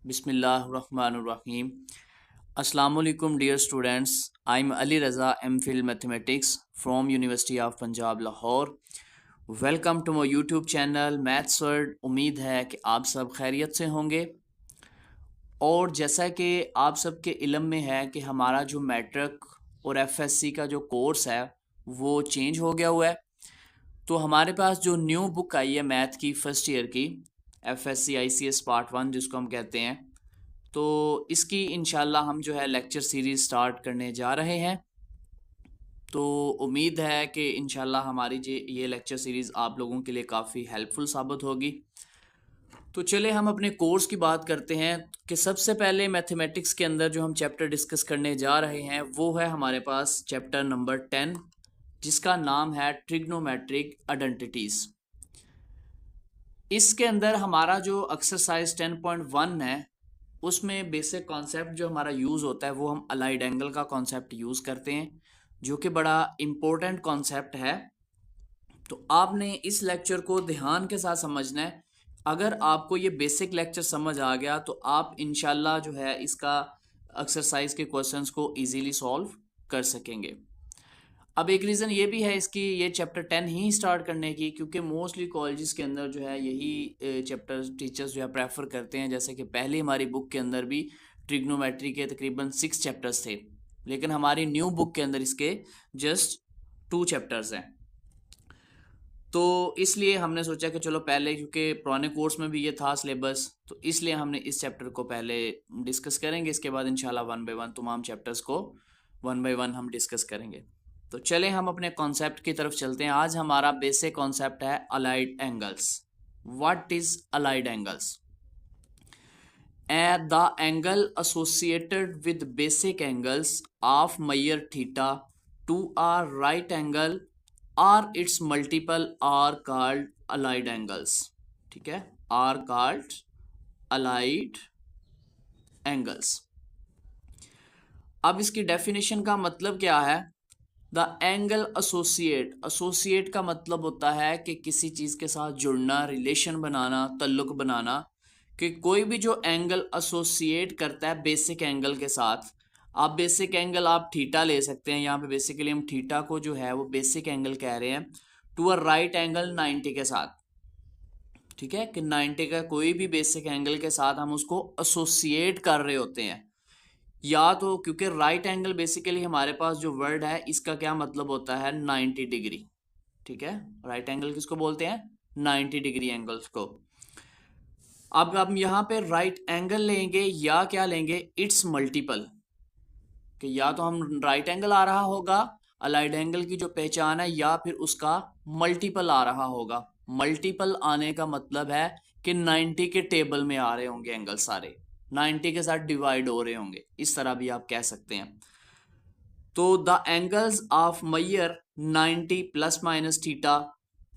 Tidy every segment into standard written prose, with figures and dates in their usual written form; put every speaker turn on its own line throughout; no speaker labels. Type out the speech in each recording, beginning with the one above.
बिस्मिल्लाहिर्रहमानिर्रहीम। अस्सलामुअलैकुम dear students, I am Ali Raza, M Phil mathematics from university of Punjab Lahore. Welcome to my YouTube channel maths world. उम्मीद है कि आप सब खैरियत से होंगे। और जैसा कि आप सबके इल्म में है कि हमारा जो मैट्रिक और एफएससी का जो कोर्स है वो चेंज हो गया हुआ है। तो हमारे पास जो न्यू बुक आई है मैथ की फर्स्ट ईयर की, एफएससी आईसीएस पार्ट 1 जिसको हम कहते हैं, तो इसकी इंशाल्लाह हम जो है लेक्चर सीरीज़ स्टार्ट करने जा रहे हैं। तो उम्मीद है कि इंशाल्लाह हमारी ये लेक्चर सीरीज़ आप लोगों के लिए काफ़ी हेल्पफुल साबित होगी। तो चले हम अपने कोर्स की बात करते हैं कि सबसे पहले मैथमेटिक्स के अंदर जो हम चैप्टर डिस्कस करने जा रहे हैं वो है हमारे पास चैप्टर नंबर 10, जिसका नाम है ट्रिग्नोमेट्रिक आइडेंटिटीज़। इसके अंदर हमारा जो एक्सरसाइज 10.1 है उसमें बेसिक कॉन्सेप्ट जो हमारा यूज़ होता है वो हम अलाइड एंगल का कॉन्सेप्ट यूज़ करते हैं, जो कि बड़ा इम्पोर्टेंट कॉन्सेप्ट है। तो आपने इस लेक्चर को ध्यान के साथ समझना है। अगर आपको ये बेसिक लेक्चर समझ आ गया तो आप इंशाल्लाह जो है इसका एक्सरसाइज के क्वेश्चंस को इजीली सॉल्व कर सकेंगे। अब एक रीज़न ये भी है इसकी ये चैप्टर 10 ही स्टार्ट करने की, क्योंकि मोस्टली कॉलेजेस के अंदर जो है यही चैप्टर टीचर्स जो है प्रेफर करते हैं। जैसे कि पहले हमारी बुक के अंदर भी ट्रिग्नोमेट्री के तकरीबन 6 चैप्टर्स थे, लेकिन हमारी न्यू बुक के अंदर इसके जस्ट 2 चैप्टर्स हैं। तो इसलिए हमने सोचा कि चलो पहले, क्योंकि पुराने कोर्स में भी ये था सिलेबस, तो इसलिए हमने इस चैप्टर को पहले डिस्कस करेंगे। इसके बाद इंशाल्लाह 1 बाय 1 तमाम चैप्टर्स को 1 बाय 1 हम डिस्कस करेंगे। तो चले हम अपने कॉन्सेप्ट की तरफ चलते हैं। आज हमारा बेसिक कॉन्सेप्ट है allied angles. What is allied angles? The angle associated with basic angles of measure theta to a right angle और its multiple are called allied angles. ठीक है, आर कॉल्ड अलाइड एंगल्स। अब इसकी definition का मतलब क्या है? द एंगल एसोसिएट का मतलब होता है कि किसी चीज़ के साथ जुड़ना, रिलेशन बनाना, तल्लुक बनाना। कि कोई भी जो एंगल एसोसिएट करता है बेसिक एंगल के साथ, आप बेसिक एंगल आप थीटा ले सकते हैं। यहाँ पे बेसिकली हम थीटा को जो है वो बेसिक एंगल कह रहे हैं, टू अ राइट एंगल 90 के साथ। ठीक है, कि 90 का कोई भी बेसिक एंगल के साथ हम उसको एसोसिएट कर रहे होते हैं। या तो क्योंकि राइट एंगल बेसिकली हमारे पास जो वर्ड है इसका क्या मतलब होता है? 90 डिग्री। ठीक है, राइट एंगल किसको बोलते हैं? 90 डिग्री एंगल्स को। अब हम यहाँ पे राइट एंगल लेंगे या क्या लेंगे? It's multiple. कि या तो हम राइट एंगल आ रहा होगा अलाइड एंगल की जो पहचान है, या फिर उसका मल्टीपल आ रहा होगा। मल्टीपल आने का मतलब है कि 90 के टेबल में आ रहे होंगे एंगल, सारे 90 के साथ डिवाइड हो रहे होंगे, इस तरह भी आप कह सकते हैं। तो the angles of measure 90 plus minus theta,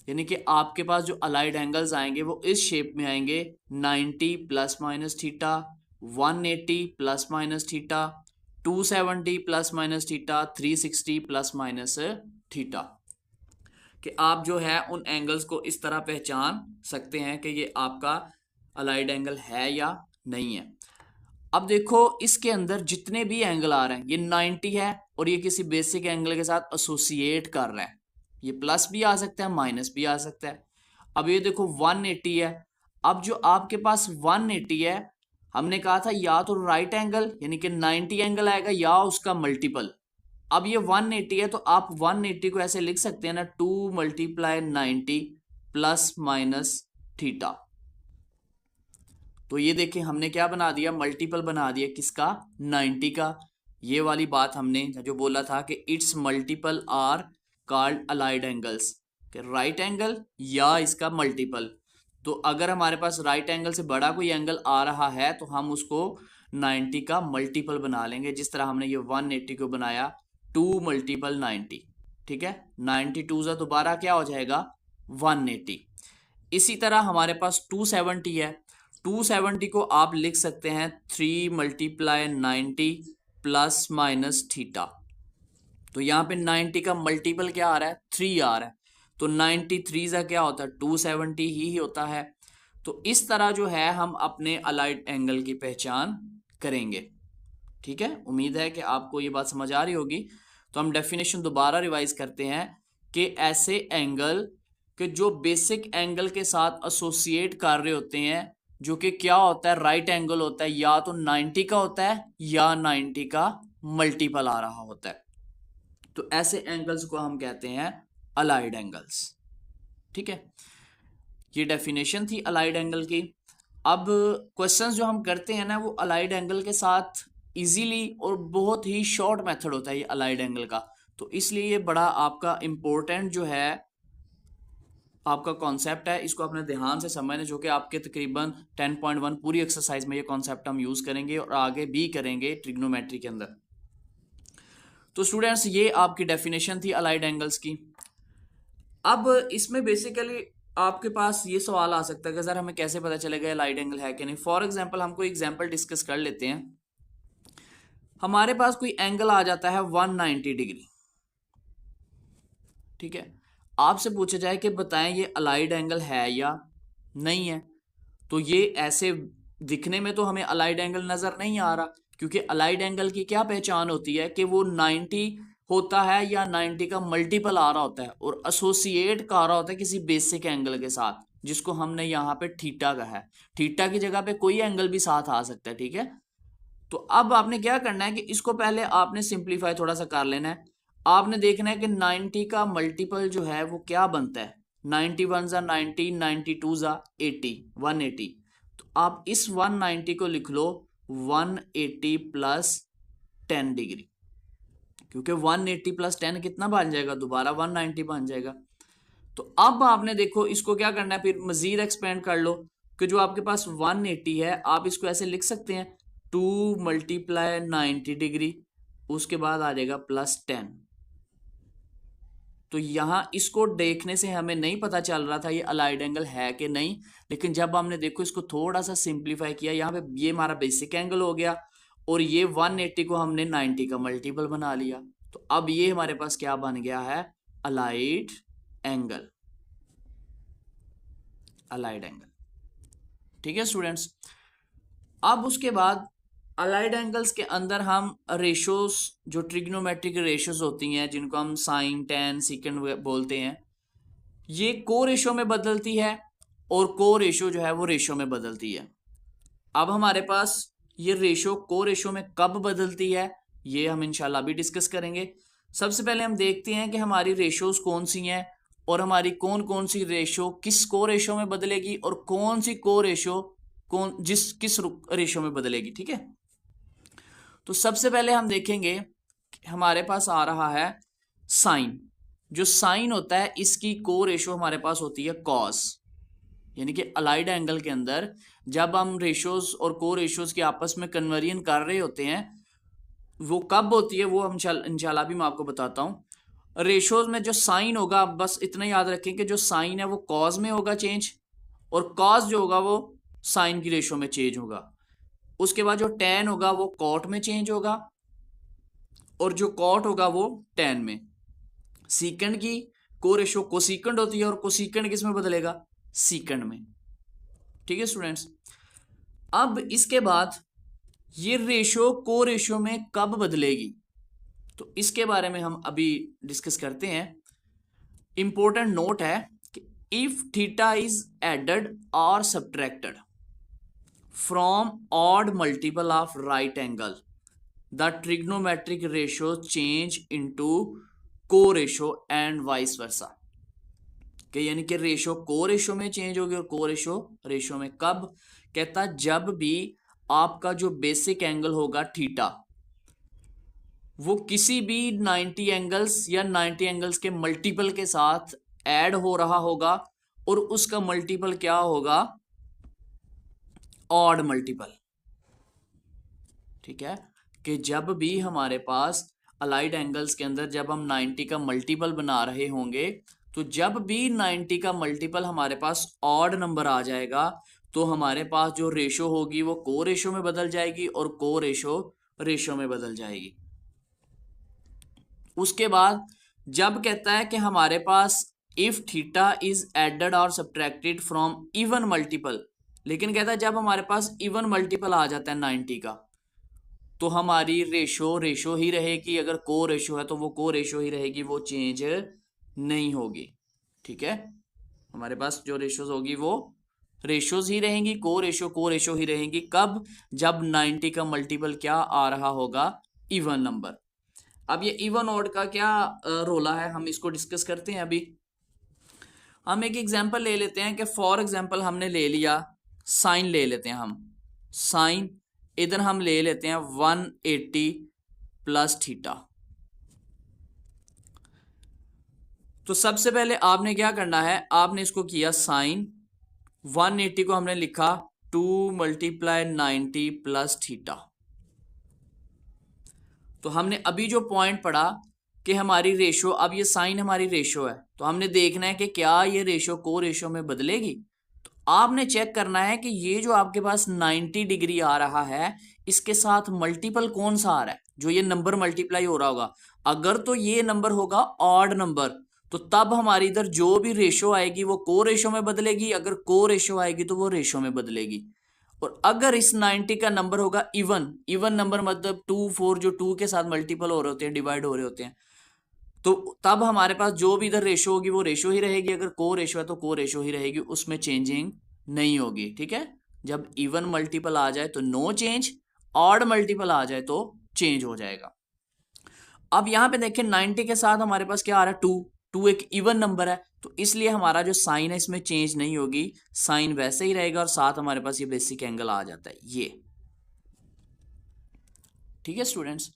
यानी कि आपके पास जो अलाइड एंगल्स आएंगे वो इस शेप में आएंगे: 90 plus minus theta, 180 plus minus theta, 270 plus minus theta, 360 plus minus theta. कि आप जो है उन एंगल्स को इस तरह पहचान सकते हैं कि ये आपका अलाइड एंगल है या नहीं है। अब देखो इसके अंदर जितने भी एंगल आ रहे हैं, ये 90 है और ये किसी बेसिक एंगल के साथ एसोसिएट कर रहे हैं। ये प्लस भी आ सकता है, माइनस भी आ सकता है। अब ये देखो 180 है। अब जो आपके पास 180 है, हमने कहा था या तो राइट एंगल यानी कि 90 एंगल आएगा या उसका मल्टीपल। अब ये 180 है तो आप 180 को ऐसे लिख सकते हैं ना, 2 मल्टीप्लाई 90 प्लस माइनस थीटा। तो ये देखिए हमने क्या बना दिया? मल्टीपल बना दिया किसका? 90 का। ये वाली बात हमने जो बोला था कि it's multiple are called allied angles, कि राइट एंगल या इसका मल्टीपल। तो अगर हमारे पास राइट एंगल से बड़ा कोई एंगल आ रहा है तो हम उसको 90 का मल्टीपल बना लेंगे, जिस तरह हमने ये 180 को बनाया 2 मल्टीपल 90। ठीक है, 92 से दोबारा क्या हो जाएगा? 180। इसी तरह हमारे पास 270 है। 270 को आप लिख सकते हैं 3 मल्टीप्लाई 90 प्लस माइनस थीटा। तो यहाँ पे 90 का मल्टीपल क्या आ रहा है? 3 आ रहा है। तो 93 का क्या होता है? 270 ही होता है। तो इस तरह जो है हम अपने अलाइड एंगल की पहचान करेंगे। ठीक है, उम्मीद है कि आपको ये बात समझ आ रही होगी। तो हम डेफिनेशन दोबारा रिवाइज करते हैं कि ऐसे एंगल के जो बेसिक एंगल के साथ एसोसिएट कर रहे होते हैं, जो कि क्या होता है, राइट एंगल होता है, या तो 90 का होता है या 90 का मल्टीपल आ रहा होता है। तो ऐसे एंगल्स को हम कहते हैं अलाइड एंगल्स। ठीक है, ये डेफिनेशन थी अलाइड एंगल की। अब क्वेश्चंस जो हम करते हैं ना, वो अलाइड एंगल के साथ इजीली, और बहुत ही शॉर्ट मेथड होता है ये अलाइड एंगल का। तो इसलिए ये बड़ा आपका इम्पोर्टेंट जो है आपका कॉन्सेप्ट है, इसको अपने ध्यान से समझना, जो कि आपके तकरीबन 10.1 पूरी एक्सरसाइज में ये कॉन्सेप्ट हम यूज करेंगे और आगे भी करेंगे ट्रिग्नोमेट्री के अंदर। तो स्टूडेंट्स, ये आपकी डेफिनेशन थी अलाइड एंगल्स की। अब इसमें बेसिकली आपके पास ये सवाल आ सकता है कि सर हमें कैसे पता चलेगा अलाइड एंगल है कि नहीं। फॉर एग्जांपल हम कोई एग्जांपल डिस्कस कर लेते हैं। हमारे पास कोई एंगल आ जाता है 190 डिग्री। ठीक है, आपसे पूछा जाए कि बताएं ये अलाइड एंगल है या नहीं है, तो ये ऐसे दिखने में तो हमें अलाइड एंगल नजर नहीं आ रहा, क्योंकि अलाइड एंगल की क्या पहचान होती है कि वो 90 होता है या 90 का मल्टीपल आ रहा होता है और एसोसिएट का आ रहा होता है किसी बेसिक एंगल के साथ, जिसको हमने यहाँ पे थीटा कहा है। थीटा की जगह पे कोई एंगल भी साथ आ सकता है। ठीक है, तो अब आपने क्या करना है कि इसको पहले आपने सिंप्लीफाई थोड़ा सा कर लेना है। आपने देखना है कि 90 का मल्टीपल जो है वो क्या बनता है। 91 जा 90, 92 जा 80, 180। तो आप इस 190 को लिख लो 180 प्लस 10 डिग्री, क्योंकि 180 प्लस 10 कितना बन जाएगा, दोबारा 190 बन जाएगा। तो अब आपने देखो इसको क्या करना है, फिर मजीद एक्सपेंड कर लो कि जो आपके पास 180 है, आप इसको ऐसे लिख सकते हैं 2 मल्टीप्लाई 90 डिग्री, उसके बाद आ जाएगा प्लस 10। तो यहां इसको देखने से हमें नहीं पता चल रहा था ये अलाइड एंगल है कि नहीं, लेकिन जब हमने देखो इसको थोड़ा सा सिंप्लीफाई किया, यहाँ पे ये हमारा बेसिक एंगल हो गया और ये 180 को हमने 90 का मल्टीपल बना लिया। तो अब ये हमारे पास क्या बन गया है, अलाइड एंगल। Allied angle. ठीक है स्टूडेंट्स, अब उसके बाद अलाइड एंगल्स के अंदर हम रेशोस, जो ट्रिग्नोमेट्रिक रेशोस होती हैं, जिनको हम साइन, टेन, सीकेंड बोलते हैं, ये को रेशो में बदलती है और को रेशो जो है वो रेशो में बदलती है। अब हमारे पास ये रेशो को रेशो में कब बदलती है, ये हम इंशाल्लाह भी डिस्कस करेंगे। सबसे पहले हम देखते हैं कि हमारी रेशोस कौन सी हैं और हमारी कौन कौन सी रेशो किस को रेशो में बदलेगी और कौन सी को रेशो किस रेशो में बदलेगी। ठीक है, तो सबसे पहले हम देखेंगे हमारे पास आ रहा है साइन। जो साइन होता है इसकी को रेशो हमारे पास होती है कॉस, यानी कि अलाइड एंगल के अंदर जब हम रेशोज और को रेशोज के आपस में कन्वर्जन कर रहे होते हैं, वो कब होती है वो हम इंशाल्लाह भी मैं आपको बताता हूँ। रेशोज में जो साइन होगा, बस इतना याद रखें कि जो साइन है वो कॉज में होगा चेंज, और कॉज जो होगा वो साइन की रेशो में चेंज होगा। उसके बाद जो टेन होगा वो कॉट में चेंज होगा, और जो कॉट होगा वो टेन में। सीकेंड की को रेशो कोसीकेंड होती है और कोसीकेंड किस में बदलेगा, सीकेंड में। ठीक है स्टूडेंट्स, अब इसके बाद ये रेशो को रेशो में कब बदलेगी, तो इसके बारे में हम अभी डिस्कस करते हैं। इंपॉर्टेंट नोट है कि इफ थीटा इज एडेड और subtracted from odd multiple of right angle, the trigonometric ratio change into को रेशो एंड वाइस वर्सा। कि यानी कि रेशो को रेशो में चेंज होगी और को रेशो रेशो में कब, कहता जब भी आपका जो बेसिक एंगल होगा थीटा, वो किसी भी 90 एंगल्स या 90 एंगल्स के मल्टीपल के साथ ऐड हो रहा होगा, और उसका मल्टीपल क्या होगा, ऑड मल्टीपल। ठीक है, कि जब भी हमारे पास अलाइड एंगल्स के अंदर जब हम 90 का मल्टीपल बना रहे होंगे, तो जब भी 90 का मल्टीपल हमारे पास ऑड नंबर आ जाएगा, तो हमारे पास जो रेशो होगी वो को रेशो में बदल जाएगी और को रेशो रेशो में बदल जाएगी। उसके बाद जब कहता है कि हमारे पास इफ थीटा इज एडेड और सब्ट्रैक्टेड फ्रॉम इवन मल्टीपल, लेकिन कहता है जब हमारे पास इवन मल्टीपल आ जाता है 90 का तो हमारी रेशो रेशो ही रहेगी, अगर को रेशो है तो वो को रेशो ही रहेगी, वो चेंज नहीं होगी। ठीक है, हमारे पास जो रेशोज होगी वो रेशोज ही रहेंगी, को रेशो ही रहेंगी। कब? जब 90 का मल्टीपल क्या आ रहा होगा? Even number. अब ये इवन ऑड का क्या रोला है, हम इसको डिस्कस करते हैं। अभी हम एक एग्जांपल ले लेते हैं कि फॉर एग्जांपल हमने ले लिया साइन, ले लेते हैं हम साइन, इधर हम ले लेते हैं 180 प्लस थीटा। तो सबसे पहले आपने क्या करना है, आपने इसको किया साइन 180 को हमने लिखा 2 मल्टीप्लाई 90 प्लस थीटा। तो हमने अभी जो पॉइंट पढ़ा कि हमारी रेशो, अब ये साइन हमारी रेशो है तो हमने देखना है कि क्या ये रेशो को रेशो में बदलेगी। तो आपने चेक करना है कि ये जो आपके पास 90 डिग्री आ रहा है इसके साथ मल्टीपल कौन सा आ रहा है, जो ये नंबर मल्टीप्लाई हो रहा होगा। अगर तो ये नंबर होगा ऑड नंबर तो तब हमारी इधर जो भी रेशो आएगी वो को रेशो में बदलेगी, अगर को रेशो आएगी तो वो रेशो में बदलेगी। और अगर इस 90 का नंबर होगा इवन, इवन नंबर मतलब 2 4 जो 2 के साथ मल्टीपल हो रहे होते हैं, डिवाइड हो रहे होते हैं, तो तब हमारे पास जो भी इधर रेशो होगी वो रेशो ही रहेगी, अगर को रेशो है तो को रेशो ही रहेगी, उसमें चेंजिंग नहीं होगी। ठीक है, जब इवन मल्टीपल आ जाए तो नो चेंज, ऑड मल्टीपल आ जाए तो चेंज हो जाएगा। अब यहां पे देखें 90 के साथ हमारे पास क्या आ रहा है? 2, 2 एक इवन नंबर है तो इसलिए हमारा जो साइन है इसमें चेंज नहीं होगी, साइन वैसे ही रहेगा और साथ हमारे पास ये बेसिक एंगल आ जाता है ये। ठीक है स्टूडेंट्स,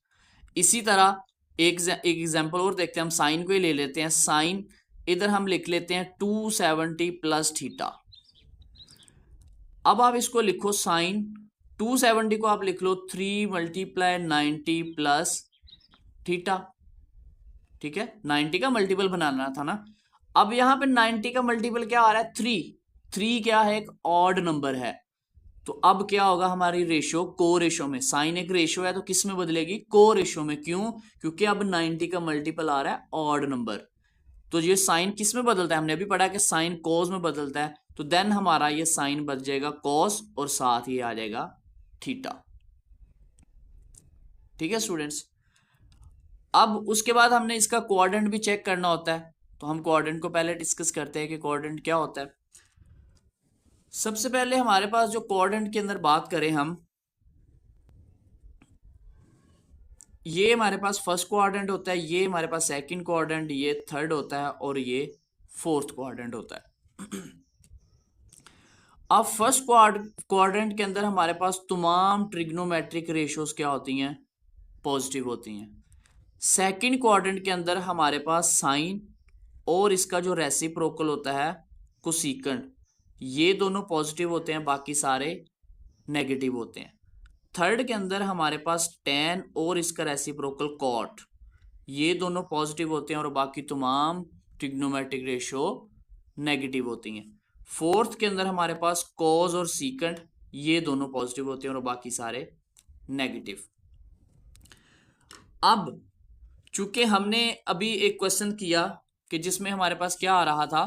इसी तरह एक एग्जांपल और देखते हैं, हम साइन को ही ले लेते हैं। साइन इधर हम लिख लेते हैं 270 प्लस थीटा। अब आप इसको लिखो साइन 270 को आप लिख लो 3 मल्टीप्लाई 90 प्लस थीटा। ठीक है, 90 का मल्टीपल बनाना था ना। अब यहां पे 90 का मल्टीपल क्या आ रहा है? 3। 3 क्या है? एक ऑड नंबर है। तो अब क्या होगा हमारी रेशो को रेशो में, साइन एक रेशो है तो किस में बदलेगी? को रेशो में। क्यों? क्योंकि अब 90 का मल्टीपल आ रहा है ऑड नंबर, तो ये साइन किस में बदलता है? हमने अभी पढ़ा कि साइन कोस में बदलता है, तो देन हमारा ये साइन बदल जाएगा कोस और साथ ही आ जाएगा थीटा। ठीक है स्टूडेंट्स, अब उसके बाद हमने इसका कोऑर्डिनेट भी चेक करना होता है, तो हम कोऑर्डिनेट को पहले डिस्कस करते हैं कि कोऑर्डिनेट क्या होता है। सबसे पहले हमारे पास जो कोऑर्डिनेट के अंदर बात करें हम, ये हमारे पास फर्स्ट कोऑर्डिनेट होता है, ये हमारे पास सेकंड कोऑर्डिनेट, ये थर्ड होता है और ये फोर्थ कोऑर्डिनेट होता है। अब फर्स्ट कोऑर्डिनेट के अंदर हमारे पास तमाम ट्रिग्नोमेट्रिक रेशियोज क्या होती हैं? पॉजिटिव होती हैं। सेकंड कोऑर्डिनेट के अंदर हमारे पास साइन और इसका जो रेसिप्रोकल होता है कोसेकेंट, ये दोनों पॉजिटिव होते हैं, बाकी सारे नेगेटिव होते हैं। थर्ड के अंदर हमारे पास tan और इसका रेसिप्रोकल कॉट, ये दोनों पॉजिटिव होते हैं और बाकी तमाम ट्रिग्नोमेट्रिक रेशियो नेगेटिव होती हैं। फोर्थ के अंदर हमारे पास कॉज और सीकेंट, ये दोनों पॉजिटिव होते हैं और बाकी सारे नेगेटिव। अब चूंकि हमने अभी एक क्वेश्चन किया कि जिसमें हमारे पास क्या आ रहा था,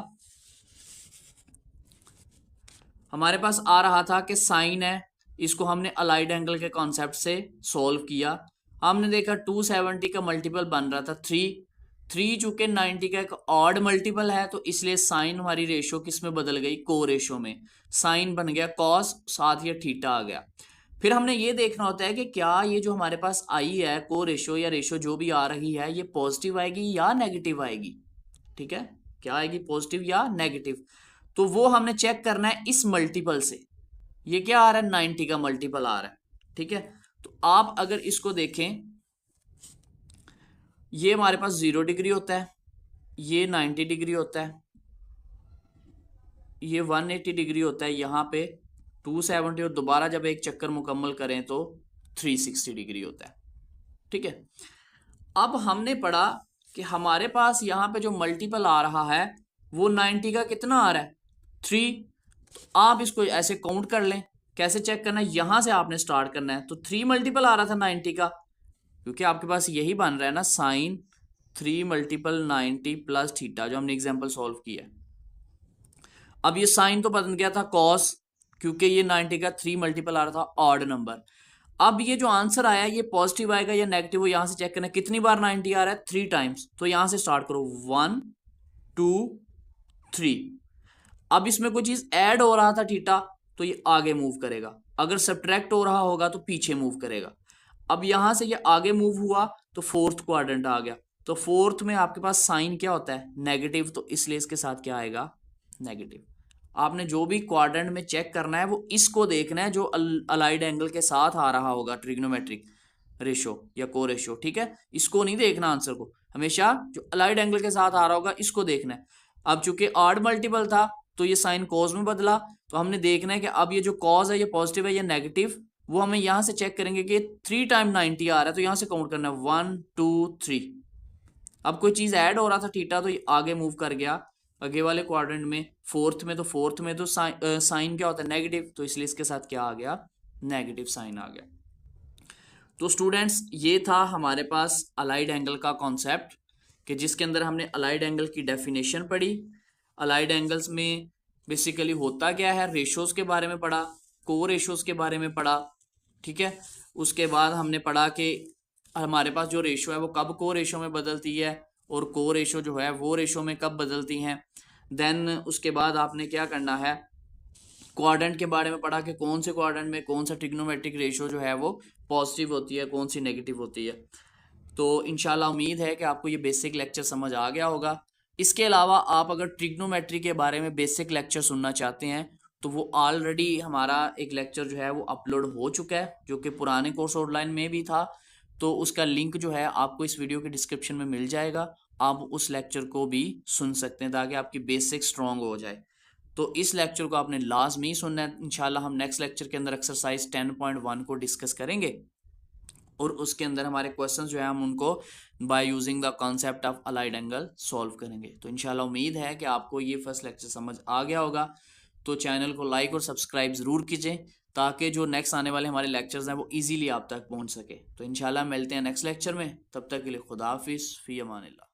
हमारे पास आ रहा था कि साइन है, इसको हमने अलाइड एंगल के कॉन्सेप्ट से सॉल्व किया। हमने देखा 270 का मल्टीपल बन रहा था 3 चूंकि 90 का एक ऑड मल्टीपल है तो इसलिए साइन हमारी रेशो किस में बदल गई? को रेशो में। साइन बन गया कॉस, साथ ही थीटा आ गया। फिर हमने ये देखना होता है कि क्या ये जो हमारे पास आई है को रेशो या रेशो जो भी आ रही है ये पॉजिटिव आएगी या नेगेटिव आएगी। ठीक है, क्या आएगी? पॉजिटिव या नेगेटिव। तो वो हमने चेक करना है इस मल्टीपल से। ये क्या आ रहा है? 90 का मल्टीपल आ रहा है। ठीक है, तो आप अगर इसको देखें, ये हमारे पास 0 डिग्री होता है, ये 90 डिग्री होता है, ये 180 डिग्री होता है, यहाँ पे 270 और दोबारा जब एक चक्कर मुकम्मल करें तो 360 डिग्री होता है। ठीक है, अब हमने पढ़ा कि हमारे पास यहाँ पे जो मल्टीपल आ रहा है वो 90 का कितना आ रहा है? 3। तो आप इसको ऐसे काउंट कर लें। कैसे चेक करना है? यहां से आपने स्टार्ट करना है। तो 3 मल्टीपल आ रहा था 90 का, क्योंकि आपके पास यही बन रहा है ना, साइन 3 मल्टीपल 90 प्लस थीटा, जो हमने एग्जांपल सॉल्व किया है। अब ये साइन तो बन गया था कॉस, क्योंकि ये 90 का 3 मल्टीपल आ रहा था ऑड नंबर। अब ये जो आंसर आया ये पॉजिटिव आएगा या नेगेटिव, वो यहां से चेक करना कितनी बार 90 आ रहा है, 3 टाइम्स। तो यहां से स्टार्ट करो 1 2 3। अब इसमें कोई चीज ऐड हो रहा था थीटा तो ये आगे मूव करेगा, अगर सब्ट्रैक्ट हो रहा होगा तो पीछे मूव करेगा। अब यहां से ये आगे मूव हुआ तो फोर्थ क्वाड्रेंट आ गया, तो फोर्थ में आपके पास साइन क्या होता है, नेगेटिव, तो इसलिए इसके साथ क्या आएगा, नेगेटिव। आपने जो भी क्वाड्रेंट में चेक करना है वो इसको देखना है जो अलाइड एंगल के साथ आ रहा होगा, ट्रिग्नोमेट्रिक रेशो या को रेशो, ठीक है। इसको नहीं देखना आंसर को, हमेशा जो अलाइड एंगल के साथ आ रहा होगा इसको देखना है। अब चूंकि ऑड मल्टीपल था तो ये साइन कॉज में बदला, तो हमने देखना है कि अब ये जो कॉज है ये पॉजिटिव है या नेगेटिव, वो हमें यहां से चेक करेंगे कि 3 टाइम 90 आ रहा है तो यहां से काउंट करना है 1 2 3। अब कोई चीज ऐड हो रहा था थीटा तो ये आगे मूव कर गया आगे वाले क्वाड्रेंट में, फोर्थ में, तो फोर्थ में तो साइन क्या होता है, नेगेटिव, तो इसलिए इसके साथ क्या आ गया, नेगेटिव साइन आ गया। तो स्टूडेंट्स ये था हमारे पास अलाइड एंगल का कॉन्सेप्ट, कि जिसके अंदर हमने अलाइड एंगल की डेफिनेशन पढ़ी। अलाइड एंगल्स में बेसिकली होता क्या है, रेशोज के बारे में पढ़ा, को रेशोज के बारे में पढ़ा, ठीक है। उसके बाद हमने पढ़ा कि हमारे पास जो रेशो है वो कब को रेशो में बदलती है और को रेशो जो है वो रेशो में कब बदलती हैं। देन उसके बाद आपने क्या करना है, क्वाड्रेंट के बारे में पढ़ा कि कौन से क्वाड्रेंट में कौन सा ट्रिग्नोमेट्रिक रेशो जो है वो पॉजिटिव होती है, कौन सी नेगेटिव होती है। तो इंशाल्लाह उम्मीद है कि आपको ये बेसिक लेक्चर समझ आ गया होगा। इसके अलावा आप अगर ट्रिग्नोमेट्री के बारे में बेसिक लेक्चर सुनना चाहते हैं तो वो ऑलरेडी हमारा एक लेक्चर जो है वो अपलोड हो चुका है, जो कि पुराने कोर्स ऑनलाइन में भी था, तो उसका लिंक जो है आपको इस वीडियो के डिस्क्रिप्शन में मिल जाएगा। आप उस लेक्चर को भी सुन सकते हैं ताकि आपकी बेसिक स्ट्रांग हो जाए। तो इस लेक्चर को आपने लाजमी सुनना है। इंशाल्लाह हम नेक्स्ट लेक्चर के अंदर एक्सरसाइज 10.1 को डिस्कस करेंगे और उसके अंदर हमारे क्वेश्चंस जो है हम उनको by using the concept of allied angle solve करेंगे। तो इंशाल्लाह उम्मीद है कि आपको ये फर्स्ट लेक्चर समझ आ गया होगा। तो चैनल को लाइक और सब्सक्राइब ज़रूर कीजिए ताकि जो नेक्स्ट आने वाले हमारे लेक्चर्स हैं वो इजीली आप तक पहुंच सके। तो इंशाल्लाह मिलते हैं नेक्स्ट लेक्चर में, तब तक के लिए खुदा हाफिज़, फ़ी अमानिल्लाह।